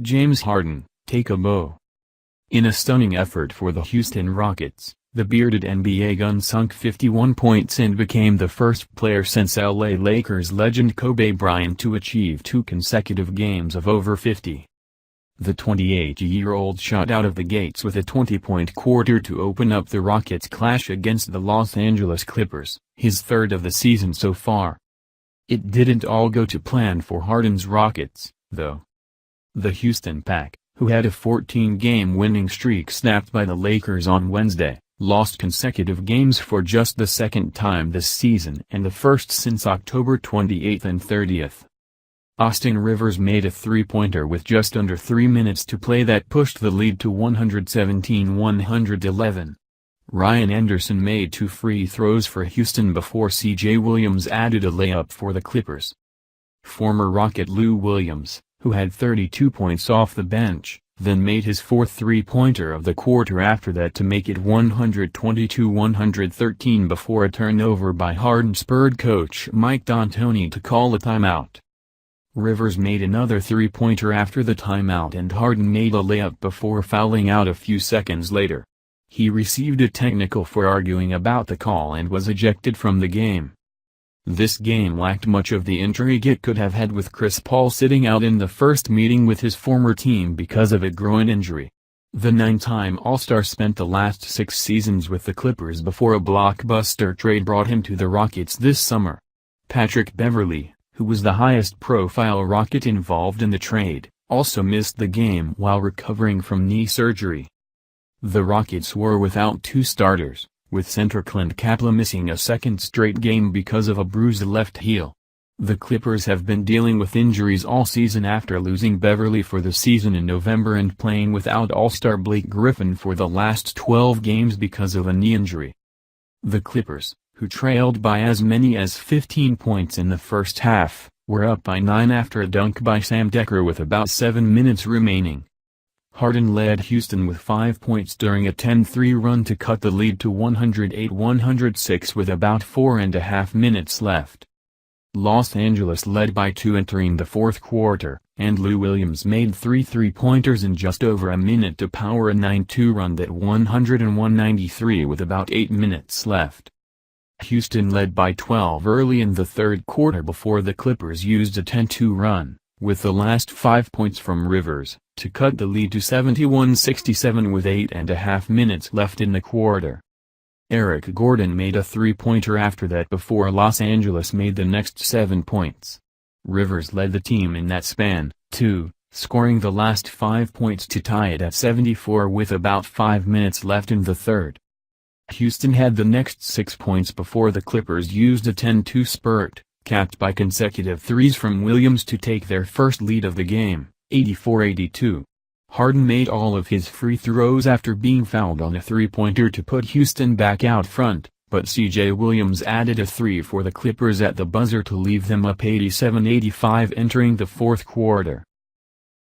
James Harden, take a bow. In a stunning effort for the Houston Rockets, the bearded NBA gun sunk 51 points and became the first player since LA Lakers legend Kobe Bryant to achieve 2 consecutive games of over 50. The 28-year-old shot out of the gates with a 20-point quarter to open up the Rockets' clash against the Los Angeles Clippers, his third of the season so far. It didn't all go to plan for Harden's Rockets, though. The Houston Pack, who had a 14-game winning streak snapped by the Lakers on Wednesday, lost consecutive games for just the second time this season and the first since October 28 and 30th. Austin Rivers made a three-pointer with just under 3 minutes to play that pushed the lead to 117-111. Ryan Anderson made 2 free throws for Houston before C.J. Williams added a layup for the Clippers. Former Rocket Lou Williams, who had 32 points off the bench, then made his 4th three-pointer of the quarter after that to make it 122-113 before a turnover by Harden spurred coach Mike D'Antoni to call a timeout. Rivers made another three-pointer after the timeout and Harden made a layup before fouling out a few seconds later. He received a technical for arguing about the call and was ejected from the game. This game lacked much of the intrigue it could have had with Chris Paul sitting out in the first meeting with his former team because of a groin injury. The 9-time All-Star spent the last 6 seasons with the Clippers before a blockbuster trade brought him to the Rockets this summer. Patrick Beverley, who was the highest-profile Rocket involved in the trade, also missed the game while recovering from knee surgery. The Rockets were without 2 starters, with center Clint Capela missing a second straight game because of a bruised left heel. The Clippers have been dealing with injuries all season after losing Beverley for the season in November and playing without All-Star Blake Griffin for the last 12 games because of a knee injury. The Clippers, who trailed by as many as 15 points in the first half, were up by 9 after a dunk by Sam Dekker with about 7 minutes remaining. Harden led Houston with 5 points during a 10-3 run to cut the lead to 108-106 with about 4.5 minutes left. Los Angeles led by 2 entering the fourth quarter, and Lou Williams made 3 three-pointers in just over a minute to power a 9-2 run that 101-93 with about 8 minutes left. Houston led by 12 early in the third quarter before the Clippers used a 10-2 run, with the last 5 points from Rivers, to cut the lead to 71-67 with 8.5 minutes left in the quarter. Eric Gordon made a three-pointer after that before Los Angeles made the next 7 points. Rivers led the team in that span, too, scoring the last 5 points to tie it at 74 with about 5 minutes left in the third. Houston had the next 6 points before the Clippers used a 10-2 spurt, capped by consecutive threes from Williams to take their first lead of the game, 84-82. Harden made all of his free throws after being fouled on a three-pointer to put Houston back out front, but C.J. Williams added a 3 for the Clippers at the buzzer to leave them up 87-85 entering the fourth quarter.